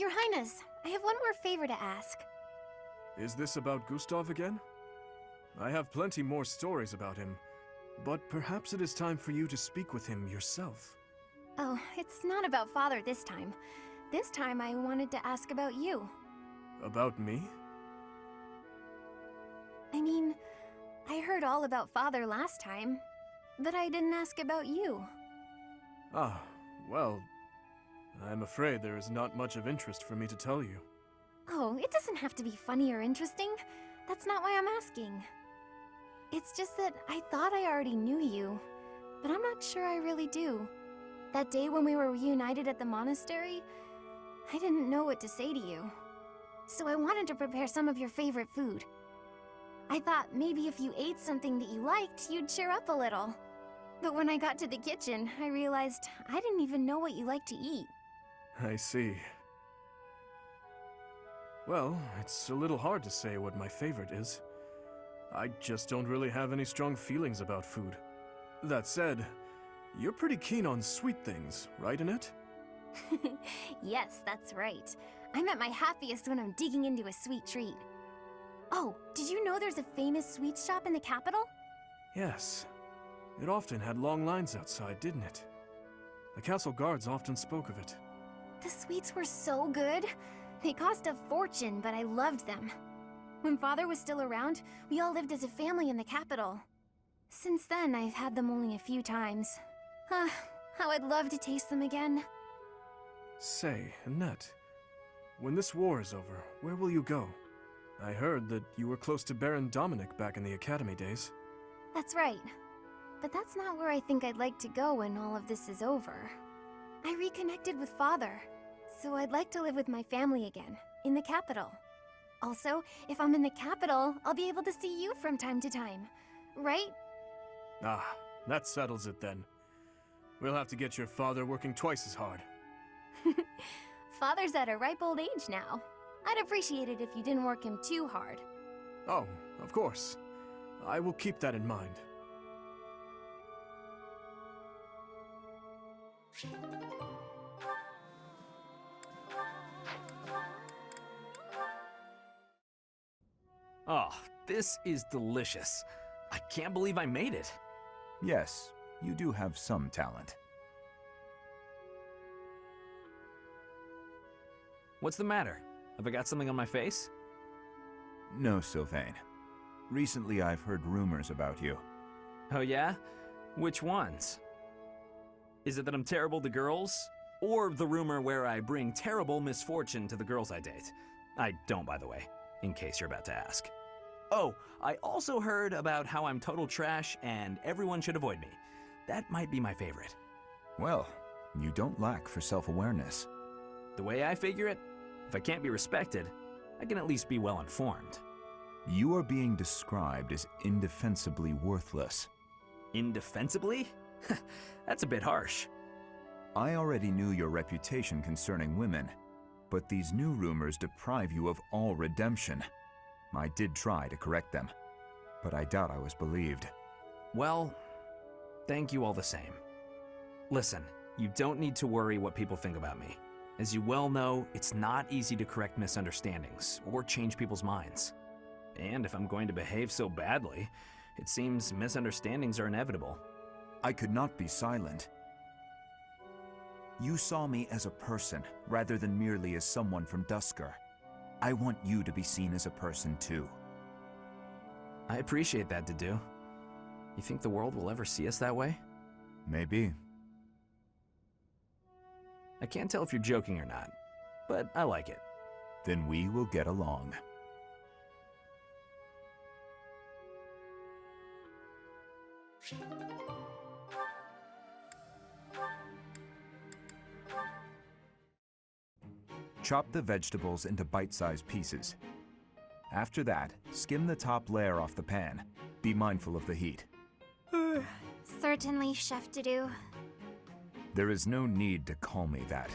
Your Highness, I have one more favor to ask. Is this about Gustav again? I have plenty more stories about him, but perhaps it is time for you to speak with him yourself. Oh, it's not about Father this time. This time I wanted to ask about you. About me? I mean, I heard all about Father last time, but I didn't ask about you. Ah, well, I'm afraid there is not much of interest for me to tell you. Oh, it doesn't have to be funny or interesting. That's not why I'm asking. It's just that I thought I already knew you, but I'm not sure I really do. That day when we were reunited at the monastery, I didn't know what to say to you. So I wanted to prepare some of your favorite food. I thought maybe if you ate something that you liked, you'd cheer up a little. But when I got to the kitchen, I realized I didn't even know what you like to eat. I see. Well, it's a little hard to say what my favorite is. I just don't really have any strong feelings about food. That said, you're pretty keen on sweet things, right, Annette? Yes, that's right. I'm at my happiest when I'm digging into a sweet treat. Oh, did you know there's a famous sweet shop in the capital? Yes. It often had long lines outside, didn't it? The castle guards often spoke of it. The sweets were so good. They cost a fortune, but I loved them. When Father was still around, we all lived as a family in the capital. Since then, I've had them only a few times. How I'd love to taste them again. Say, Annette, when this war is over, where will you go? I heard that you were close to Baron Dominic back in the academy days. That's right. But that's not where I think I'd like to go when all of this is over. I reconnected with Father, so I'd like to live with my family again, in the capital. Also, if I'm in the capital, I'll be able to see you from time to time, right? Ah, that settles it then. We'll have to get your father working twice as hard. Father's at a ripe old age now. I'd appreciate it if you didn't work him too hard. Oh, of course. I will keep that in mind. Oh, this is delicious. I can't believe I made it. Yes, you do have some talent. What's the matter? Have I got something on my face? No, Sylvain. Recently I've heard rumors about you. Oh yeah? Which ones? Is it that I'm terrible to girls? Or the rumor where I bring terrible misfortune to the girls I date? I don't, by the way, in case you're about to ask. Oh, I also heard about how I'm total trash and everyone should avoid me. That might be my favorite. Well, you don't lack for self-awareness. The way I figure it, if I can't be respected, I can at least be well informed. You are being described as indefensibly worthless. Indefensibly? That's a bit harsh. I already knew your reputation concerning women, but these new rumors deprive you of all redemption. I did try to correct them, but I doubt I was believed. Well, thank you all the same. Listen, you don't need to worry what people think about me. As you well know, it's not easy to correct misunderstandings or change people's minds. And if I'm going to behave so badly, it seems misunderstandings are inevitable. I could not be silent. You saw me as a person, rather than merely as someone from Dusker. I want you to be seen as a person too. I appreciate that, Dedu. You think the world will ever see us that way? Maybe. I can't tell if you're joking or not, but I like it. Then we will get along. Chop the vegetables into bite-sized pieces. After that, skim the top layer off the pan. Be mindful of the heat. Certainly, Chef Dedu. There is no need to call me that.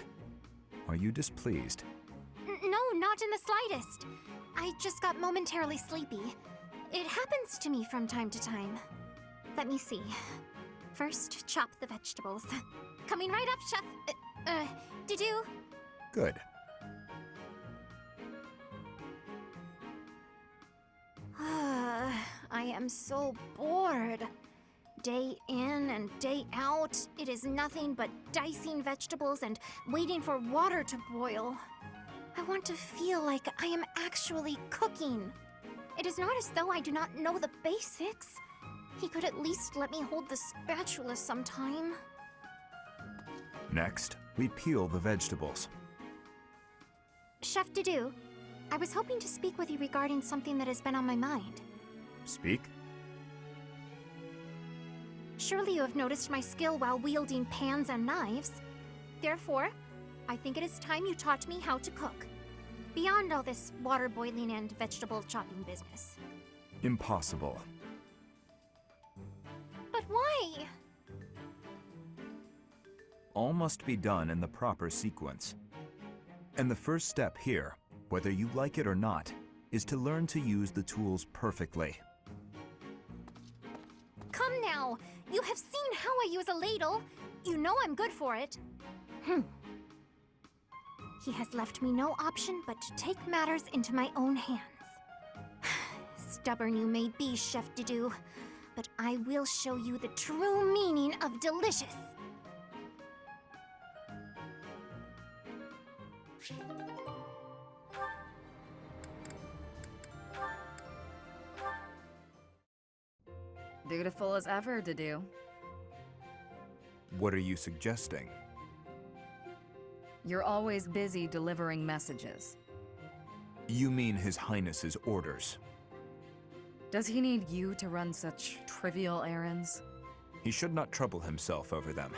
Are you displeased? No, not in the slightest. I just got momentarily sleepy. It happens to me from time to time. Let me see. First, chop the vegetables. Coming right up, Chef. Dedu. Good. I am so bored. Day in and day out, it is nothing but dicing vegetables and waiting for water to boil. I want to feel like I am actually cooking. It is not as though I do not know the basics. He could at least let me hold the spatula sometime. Next, we peel the vegetables. Chef Dudu, I was hoping to speak with you regarding something that has been on my mind. Speak? Surely you have noticed my skill while wielding pans and knives. Therefore, I think it is time you taught me how to cook. Beyond all this water boiling and vegetable chopping business. Impossible. But why? All must be done in the proper sequence. And the first step here, whether you like it or not, is to learn to use the tools perfectly. Come now! You have seen how I use a ladle. You know I'm good for it. He has left me no option but to take matters into my own hands. Stubborn you may be, Chef Dudu, but I will show you the true meaning of delicious. Dutiful as ever, Dudu. What are you suggesting? You're always busy delivering messages. You mean His Highness's orders. Does he need you to run such trivial errands? He should not trouble himself over them.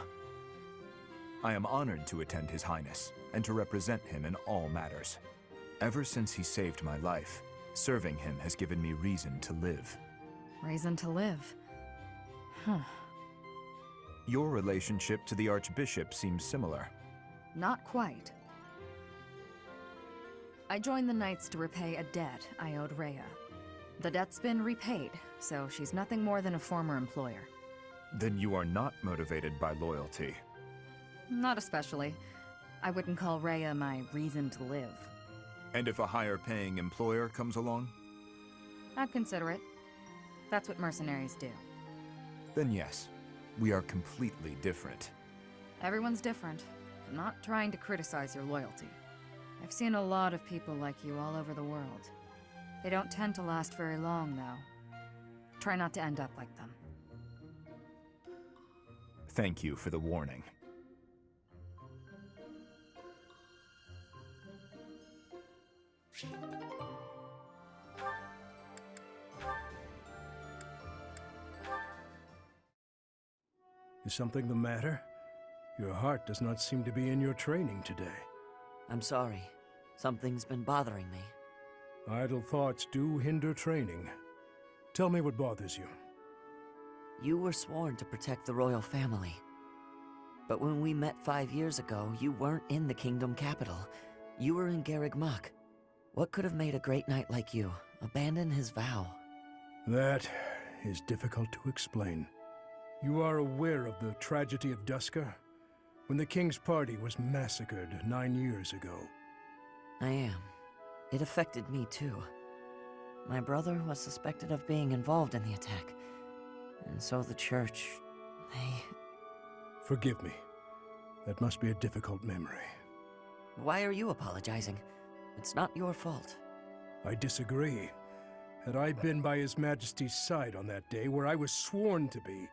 I am honored to attend His Highness and to represent him in all matters. Ever since he saved my life, serving him has given me reason to live. Reason to live. Huh. Your relationship to the Archbishop seems similar. Not quite. I joined the Knights to repay a debt I owed Rhea. The debt's been repaid, so she's nothing more than a former employer. Then you are not motivated by loyalty. Not especially. I wouldn't call Rhea my reason to live. And if a higher-paying employer comes along? I'd consider it. That's what mercenaries do. Then yes, we are completely different. Everyone's different. I'm not trying to criticize your loyalty. I've seen a lot of people like you all over the world. They don't tend to last very long, though. Try not to end up like them. Thank you for the warning. Is something the matter? Your heart does not seem to be in your training today. I'm sorry. Something's been bothering me. Idle thoughts do hinder training. Tell me what bothers you. You were sworn to protect the royal family. But when we met 5 years ago, you weren't in the kingdom capital. You were in Garreg Mach. What could have made a great knight like you abandon his vow? That is difficult to explain. You are aware of the tragedy of Dusker? When the king's party was massacred 9 years ago. I am. It affected me too. My brother was suspected of being involved in the attack. And so the church, they... Forgive me. That must be a difficult memory. Why are you apologizing? It's not your fault. I disagree. Had I been by His Majesty's side on that day where I was sworn to be,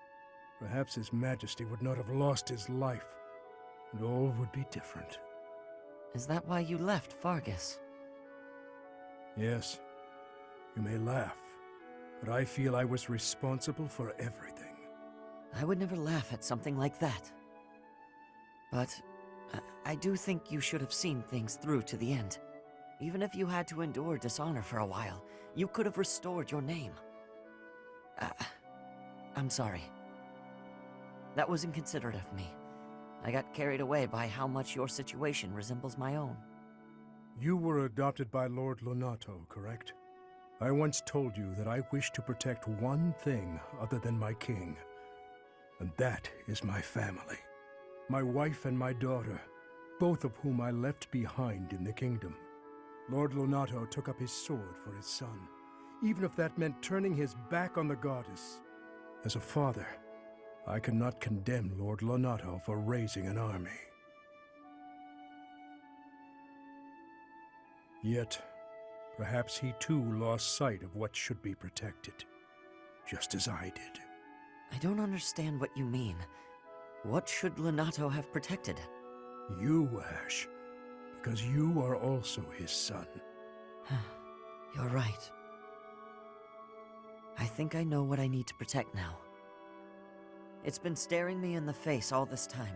perhaps His Majesty would not have lost his life, and all would be different. Is that why you left Fargus? Yes, you may laugh, but I feel I was responsible for everything. I would never laugh at something like that. But I do think you should have seen things through to the end. Even if you had to endure dishonor for a while, you could have restored your name. I'm sorry. That was inconsiderate of me. I got carried away by how much your situation resembles my own. You were adopted by Lord Lonato, correct? I once told you that I wish to protect one thing other than my king, and that is my family. My wife and my daughter, both of whom I left behind in the kingdom. Lord Lonato took up his sword for his son. even if that meant turning his back on the goddess. As a father, I cannot condemn Lord Lonato for raising an army. Yet, perhaps he too lost sight of what should be protected, just as I did. I don't understand what you mean. What should Lonato have protected? You, Ash, because you are also his son. You're right. I think I know what I need to protect now. It's been staring me in the face all this time.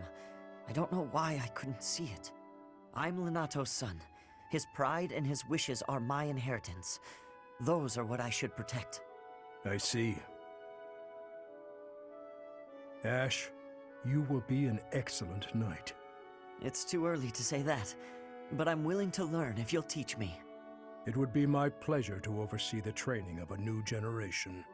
I don't know why I couldn't see it. I'm Lonato's son. His pride and his wishes are my inheritance. Those are what I should protect. I see. Ash, you will be an excellent knight. It's too early to say that, but I'm willing to learn if you'll teach me. It would be my pleasure to oversee the training of a new generation.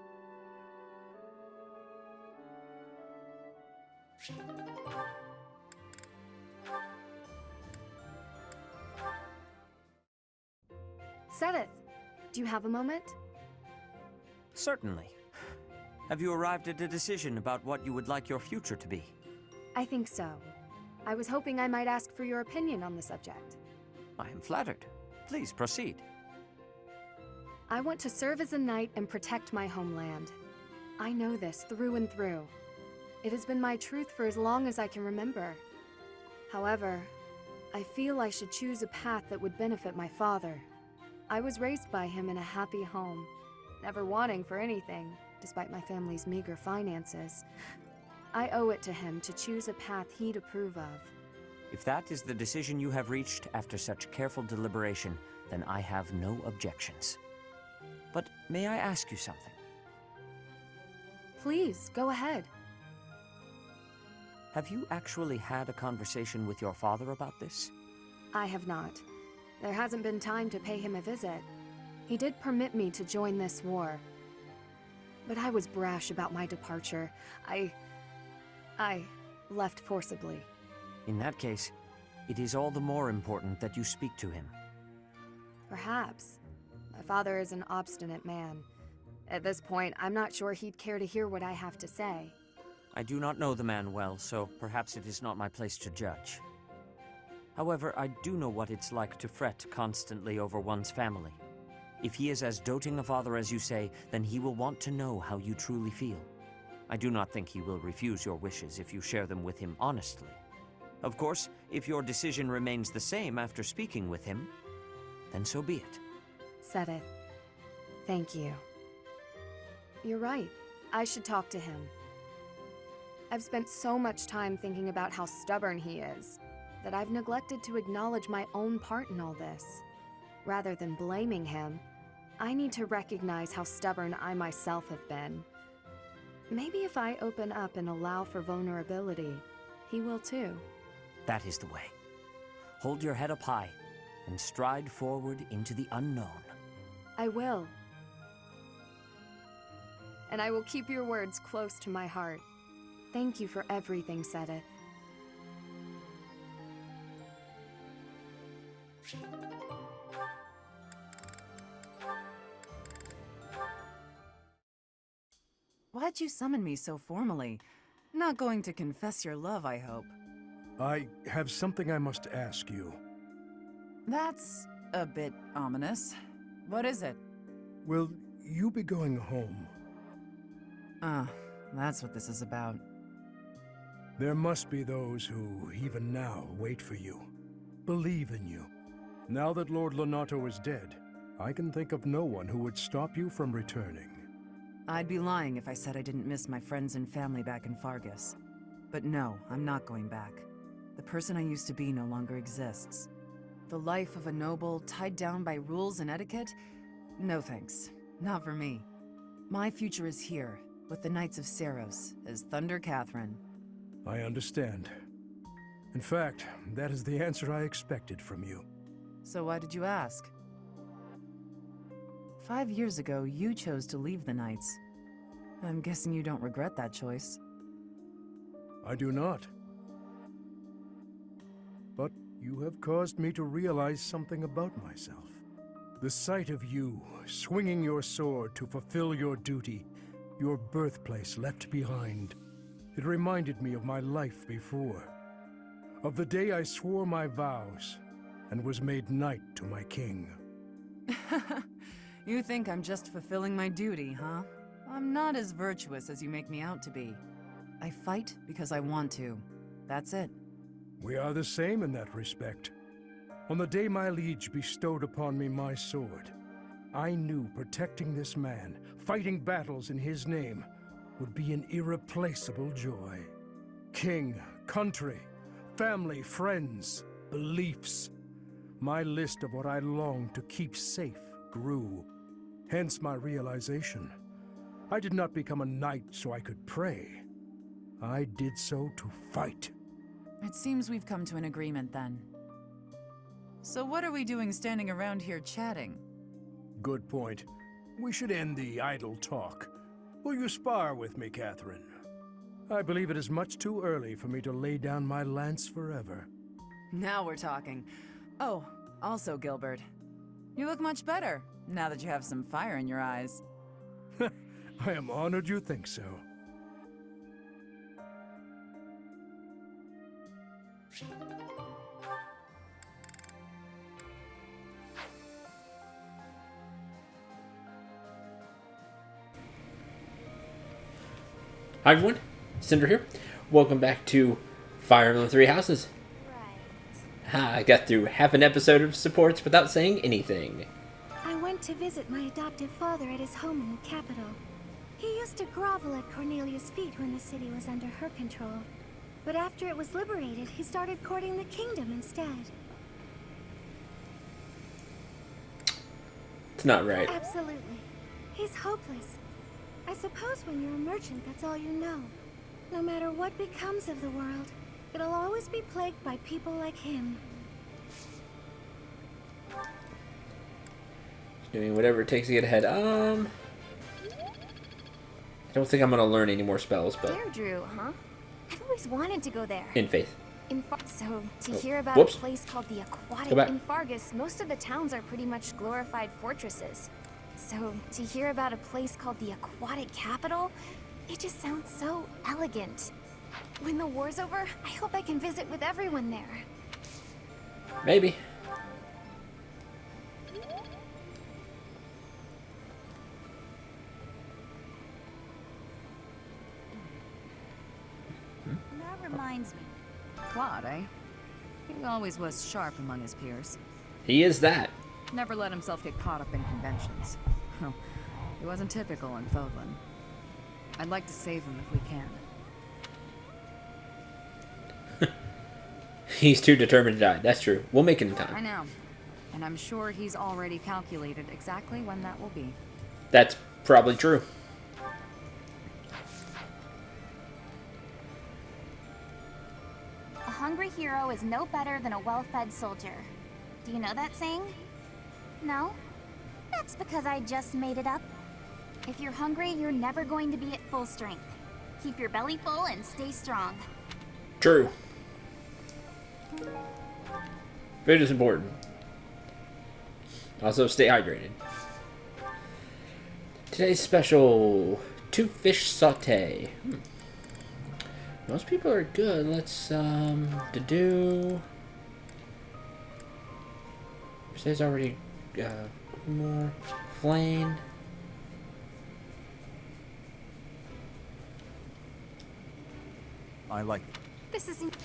Sedith, do you have a moment? Certainly. Have you arrived at a decision about what you would like your future to be? I think so. I was hoping I might ask for your opinion on the subject. I am flattered. Please proceed. I want to serve as a knight and protect my homeland. I know this through and through. It has been my truth for as long as I can remember. However, I feel I should choose a path that would benefit my father. I was raised by him in a happy home, never wanting for anything, despite my family's meager finances. I owe it to him to choose a path he'd approve of. If that is the decision you have reached after such careful deliberation, then I have no objections. But may I ask you something? Please, go ahead. Have you actually had a conversation with your father about this? I have not. There hasn't been time to pay him a visit. He did permit me to join this war. But I was brash about my departure. I left forcibly. In that case, it is all the more important that you speak to him. Perhaps. My father is an obstinate man. At this point, I'm not sure he'd care to hear what I have to say. I do not know the man well, so perhaps it is not my place to judge. However, I do know what it's like to fret constantly over one's family. If he is as doting a father as you say, then he will want to know how you truly feel. I do not think he will refuse your wishes if you share them with him honestly. Of course, if your decision remains the same after speaking with him, then so be it. Sedith, thank you. You're right. I should talk to him. I've spent so much time thinking about how stubborn he is, that I've neglected to acknowledge my own part in all this. Rather than blaming him, I need to recognize how stubborn I myself have been. Maybe if I open up and allow for vulnerability, he will too. That is the way. Hold your head up high and stride forward into the unknown. I will. And I will keep your words close to my heart. Thank you for everything, Sedith. Why'd you summon me so formally? Not going to confess your love, I hope. I have something I must ask you. That's a bit ominous. What is it? Will you be going home? Ah, that's what this is about. There must be those who, even now, wait for you, believe in you. Now that Lord Lonato is dead, I can think of no one who would stop you from returning. I'd be lying if I said I didn't miss my friends and family back in Fargus. But no, I'm not going back. The person I used to be no longer exists. The life of a noble, tied down by rules and etiquette? No thanks. Not for me. My future is here, with the Knights of Seiros, as Thunder Catherine. I understand. In fact, that is the answer I expected from you. So why did you ask? 5 years ago, you chose to leave the Knights. I'm guessing you don't regret that choice. I do not. But you have caused me to realize something about myself. The sight of you, swinging your sword to fulfill your duty, your birthplace left behind, it reminded me of my life before. Of the day I swore my vows and was made knight to my king. You think I'm just fulfilling my duty, huh? I'm not as virtuous as you make me out to be. I fight because I want to. That's it. We are the same in that respect. On the day my liege bestowed upon me my sword, I knew protecting this man, fighting battles in his name, would be an irreplaceable joy. King, country, family, friends, beliefs. My list of what I longed to keep safe grew. Hence my realization. I did not become a knight so I could pray. I did so to fight. It seems we've come to an agreement then. So what are we doing standing around here chatting? Good point. We should end the idle talk. Will you spar with me, Catherine? I believe it is much too early for me to lay down my lance forever. Now we're talking. Oh, also, Gilbert. You look much better, now that you have some fire in your eyes. I am honored you think so. Hi everyone, Cinder here. Welcome back to Fire Emblem Three Houses. I got through half an episode of supports without saying anything. I went to visit my adoptive father at his home in the capital. He used to grovel at Cornelia's feet when the city was under her control. But after it was liberated, he started courting the kingdom instead. It's not right. Absolutely. He's hopeless. I suppose when you're a merchant, that's all you know. No matter what becomes of the world, it'll always be plagued by people like him. Doing whatever it takes to get ahead. I don't think I'm gonna learn any more spells, but Deirdre, huh? I've always wanted to go there. in faith. So, to hear about whoops. a place called the Aquatic Go back. in Fargus, most of the towns are pretty much glorified fortresses. So, to hear about a place called the Aquatic Capital, it just sounds so elegant. When the war's over, I hope I can visit with everyone there. Maybe. That reminds me. Claude, eh? He always was sharp among his peers. He is that. Never let himself get caught up in conventions. Well, he wasn't typical in Fodlan. I'd like to save him if we can. He's too determined to die. That's true. We'll make it in I time. know. And I'm sure he's already calculated exactly when that will be. That's probably true. A hungry hero is no better than a well-fed soldier. Do you know that saying? No? That's because I just made it up. If you're hungry, you're never going to be at full strength. Keep your belly full and stay strong. True. Food is important. Also, stay hydrated. Today's special 2 fish saute. Most people are good. Let's do. Today's already more flame. I like it. This isn't...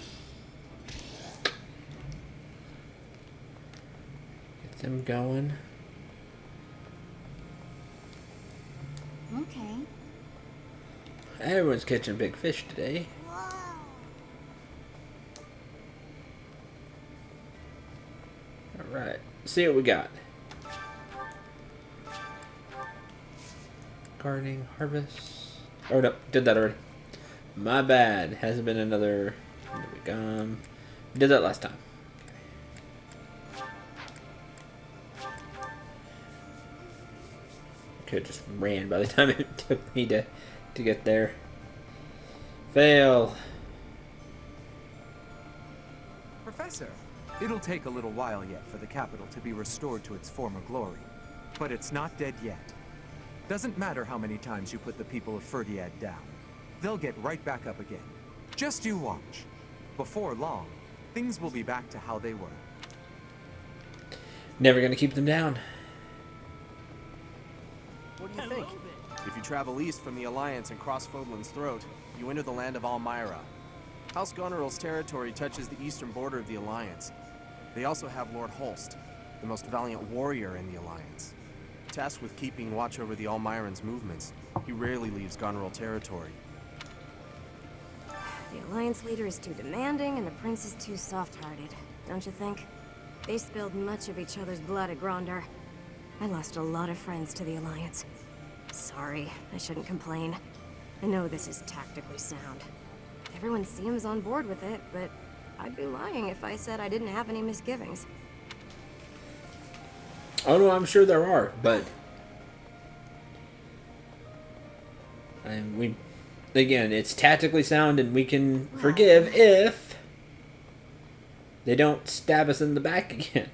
Get them going. Okay. Everyone's catching big fish today. Alright, see what we got. Gardening, harvest. Oh no, did that already. My bad. Hasn't been another. Did that last time. Could just ran by the time it took me to get there. Fail. Professor, It'll take a little while yet for the capital to be restored to its former glory. But it's not dead yet. Doesn't matter how many times you put the people of Ferdiad down. They'll get right back up again. Just you watch. Before long, things will be back to how they were. Never gonna keep them down. What do you think? If you travel east from the Alliance and cross Fodlan's Throat, you enter the land of Almyra. House Goneril's territory touches the eastern border of the Alliance. They also have Lord Holst, the most valiant warrior in the Alliance. Tasked with keeping watch over the Almyrans' movements, he rarely leaves Goneril territory. The Alliance leader is too demanding, and the prince is too soft-hearted, don't you think? They spilled much of each other's blood at Grondar. I lost a lot of friends to the Alliance. Sorry, I shouldn't complain. I know this is tactically sound. Everyone seems on board with it, but I'd be lying if I said I didn't have any misgivings. Oh no, I'm sure there are, but again, it's tactically sound, and we can forgive if they don't stab us in the back again.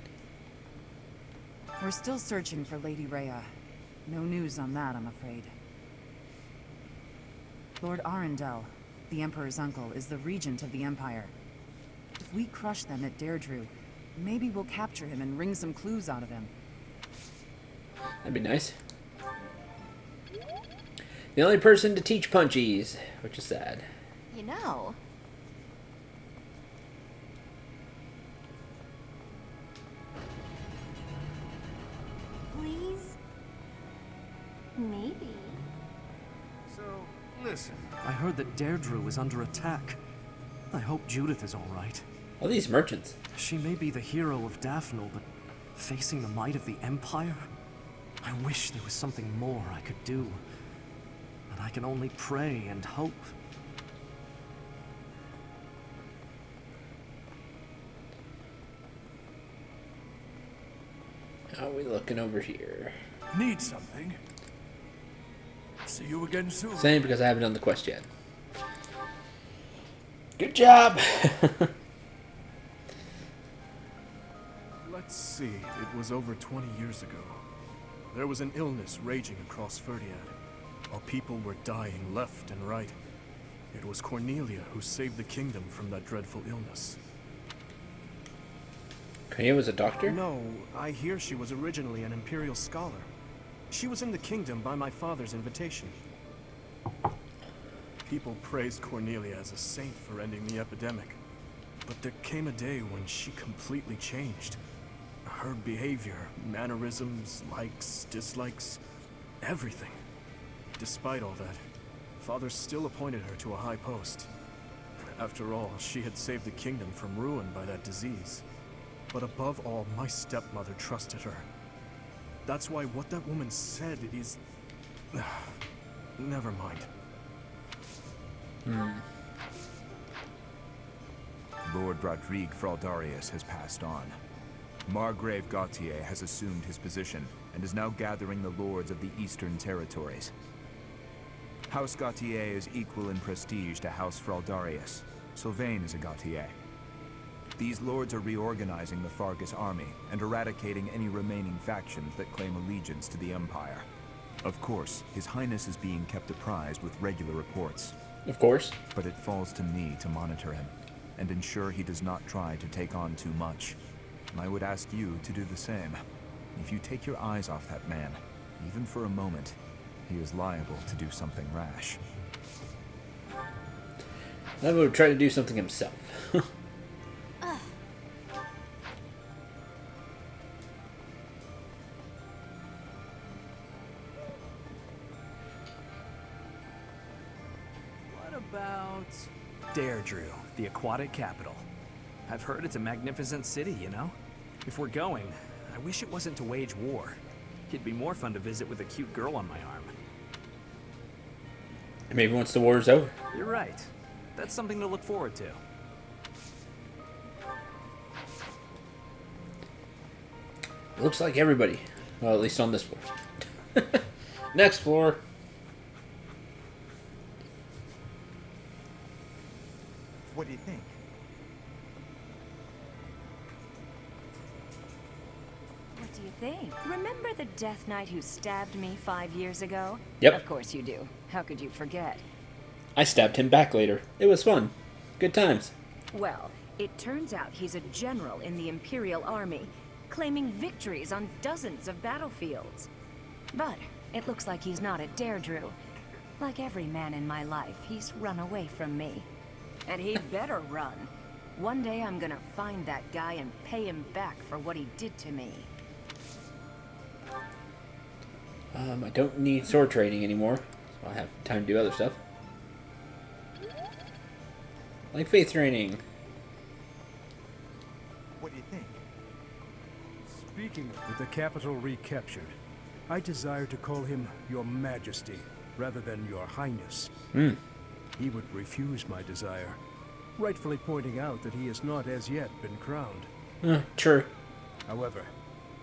We're still searching for Lady Rhea. No news on that, I'm afraid. Lord Arundel, the Emperor's uncle, is the regent of the Empire. If we crush them at Deirdre, maybe we'll capture him and wring some clues out of him. That'd be nice. The only person to teach punchies, which is sad. You know, please? Maybe. So, listen. I heard that Deirdre is under attack. I hope Judith is all right. All these merchants. She may be the hero of Daphne, but facing the might of the Empire? I wish there was something more I could do. But I can only pray and hope. How are we looking over here? Need something? See you again soon. Same, because I haven't done the quest yet. Good job! Let's see, it was over 20 years ago. There was an illness raging across Ferdiad. Our people were dying left and right. It was Cornelia who saved the kingdom from that dreadful illness. Cornelia was a doctor? No, I hear she was originally an imperial scholar. She was in the kingdom by my father's invitation. People praised Cornelia as a saint for ending the epidemic. But there came a day when she completely changed. Her behavior, mannerisms, likes, dislikes, everything. Despite all that, Father still appointed her to a high post. After all, she had saved the kingdom from ruin by that disease. But above all, my stepmother trusted her. That's why what that woman said is... Never mind. Lord Rodrigue Fraldarius has passed on. Margrave Gautier has assumed his position and is now gathering the lords of the Eastern Territories. House Gautier is equal in prestige to House Fraldarius. Sylvain is a Gautier. These lords are reorganizing the Fargus army and eradicating any remaining factions that claim allegiance to the Empire. Of course, His Highness is being kept apprised with regular reports. Of course. But it falls to me to monitor him and ensure he does not try to take on too much. And I would ask you to do the same. If you take your eyes off that man, even for a moment, he is liable to do something rash. I would try to do something himself. What about Deirdre, the aquatic capital? I've heard it's a magnificent city, you know? If we're going, I wish it wasn't to wage war. It'd be more fun to visit with a cute girl on my arm. Maybe once the war's over. You're right. That's something to look forward to. Looks like everybody. Well, at least on this floor. Next floor. What do you think? do you think? Remember the Death Knight who stabbed me 5 years ago? Yep. Of course you do. How could you forget? I stabbed him back later. It was fun. Good times. Well, it turns out he's a general in the Imperial Army, claiming victories on dozens of battlefields. But it looks like he's not at Deirdre. Like every man in my life, he's run away from me. And he'd better run. One day I'm gonna find that guy and pay him back for what he did to me. I don't need sword training anymore, so I have time to do other stuff. Like faith training. What do you think? Speaking with the capital recaptured, I desire to call him Your Majesty rather than Your Highness. He would refuse my desire, rightfully pointing out that he has not as yet been crowned. True. However,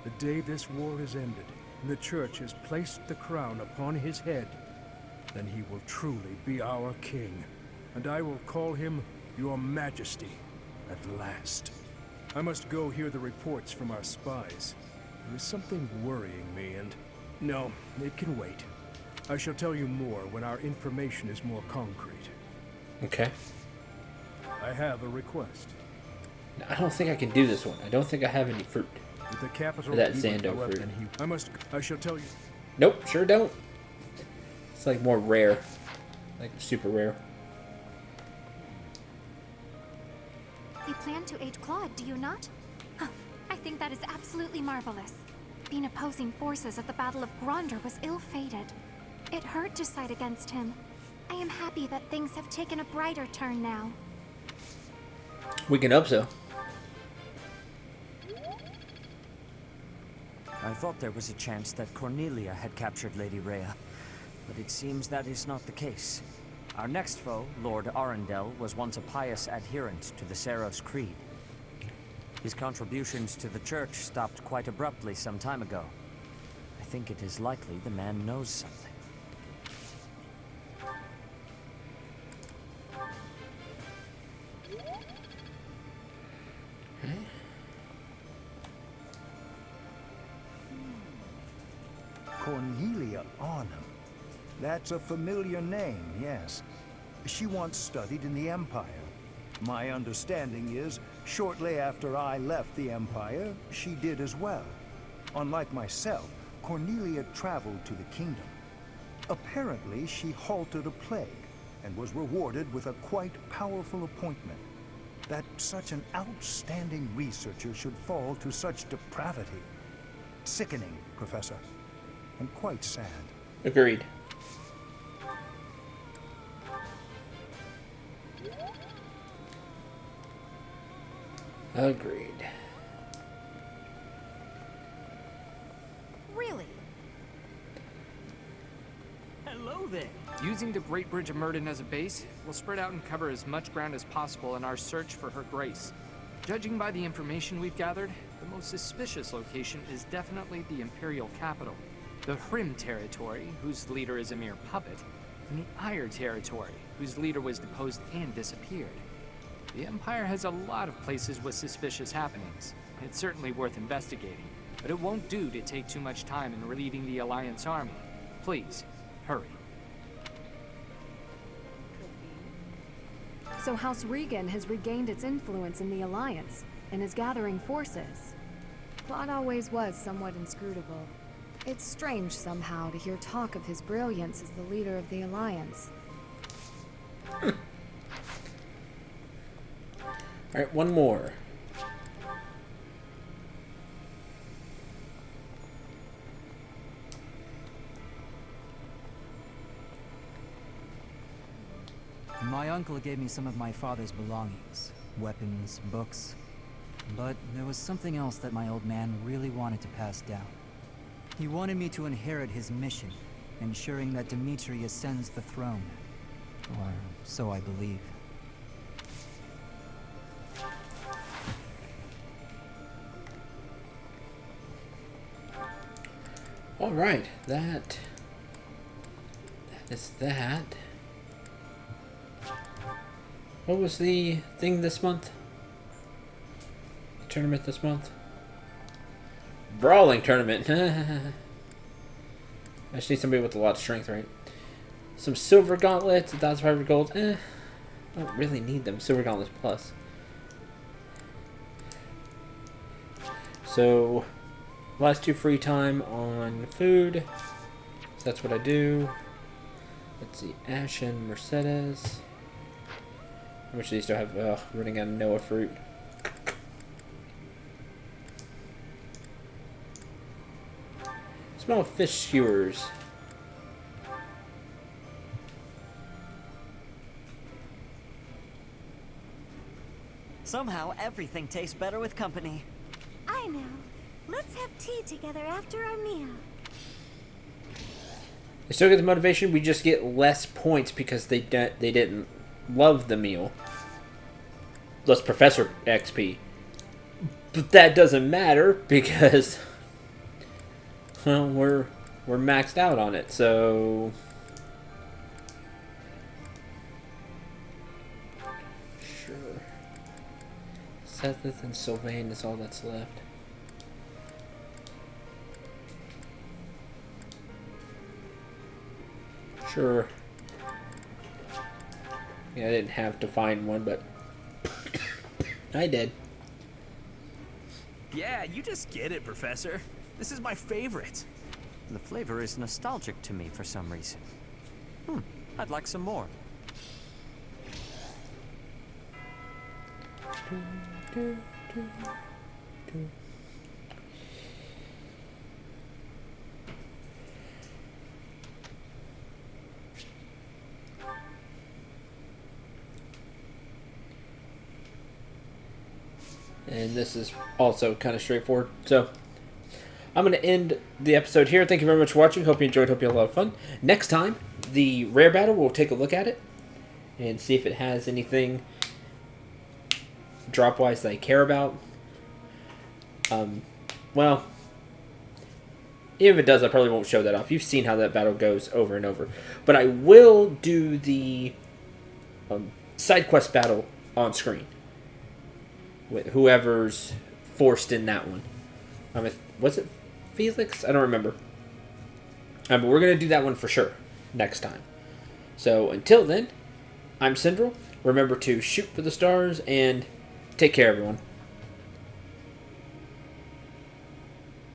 the day this war is ended and the Church has placed the crown upon his head, then he will truly be our king, and I will call him Your Majesty at last. I must go hear the reports from our spies. There is something worrying me, and... No, it can wait. I shall tell you more when our information is more concrete. Okay. I have a request. I don't think I can do this one. I don't think I have any fruit. With the capital Or that even Xando go up, fruit. then I shall tell you. Nope, sure don't. It's like more rare. Like super rare. You plan to aid Claude, do you not? Huh, I think that is absolutely marvelous. Being opposing forces at the Battle of Gronder was ill-fated. It hurt to side against him. I am happy that things have taken a brighter turn now. We can hope so. I thought there was a chance that Cornelia had captured Lady Rhea, but it seems that is not the case. Our next foe, Lord Arundel, was once a pious adherent to the Seros Creed. His contributions to the church stopped quite abruptly some time ago. I think it is likely the man knows something. Cornelia Arnhem. That's a familiar name, yes. She once studied in the Empire. My understanding is, shortly after I left the Empire, she did as well. Unlike myself, Cornelia traveled to the kingdom. Apparently, she halted a plague and was rewarded with a quite powerful appointment. That such an outstanding researcher should fall to such depravity. Sickening, Professor, and quite sad. Agreed. Agreed. Really? Hello there. Using the Great Bridge of Murden as a base, we'll spread out and cover as much ground as possible in our search for Her Grace. Judging by the information we've gathered, the most suspicious location is definitely the Imperial capital, the Hrim territory, whose leader is a mere puppet, and the Ire territory, whose leader was deposed and disappeared. The Empire has a lot of places with suspicious happenings. It's certainly worth investigating, but it won't do to take too much time in relieving the Alliance army. Please, hurry. So House Regan has regained its influence in the Alliance, and is gathering forces. Claude always was somewhat inscrutable. It's strange somehow to hear talk of his brilliance as the leader of the Alliance. Alright, one more. My uncle gave me some of my father's belongings. Weapons, books. But there was something else that my old man really wanted to pass down. He wanted me to inherit his mission, ensuring that Dimitri ascends the throne. Or so I believe. Alright, that is that. What was the thing this month? The tournament this month? Brawling tournament. I just need somebody with a lot of strength, right? Some silver gauntlets, 1,500 gold. I don't really need them. Silver gauntlets plus. So, last 2 free time on food. So that's what I do. Let's see, Ash and Mercedes. How much do these do I have? Running out of Noah fruit. Small fish skewers. Somehow, everything tastes better with company. I know. Let's have tea together after our meal. They still get the motivation, we just get less points because they didn't love the meal. Less Professor XP. But that doesn't matter because, well, we're maxed out on it, so sure. Sethith and Sylvain is all that's left. Sure. Yeah, I didn't have to find one, but I did. Yeah, you just get it, Professor. This is my favorite. The flavor is nostalgic to me for some reason. I'd like some more. And this is also kind of straightforward. So, I'm going to end the episode here. Thank you very much for watching. Hope you enjoyed. Hope you had a lot of fun. Next time, the rare battle, we'll take a look at it and see if it has anything drop-wise that I care about. Well, even if it does, I probably won't show that off. You've seen how that battle goes over and over. But I will do the side quest battle on screen with whoever's forced in that one. Was it Felix? I don't remember. But we're going to do that one for sure next time. So until then, I'm Syndrel. Remember to shoot for the stars and take care, everyone.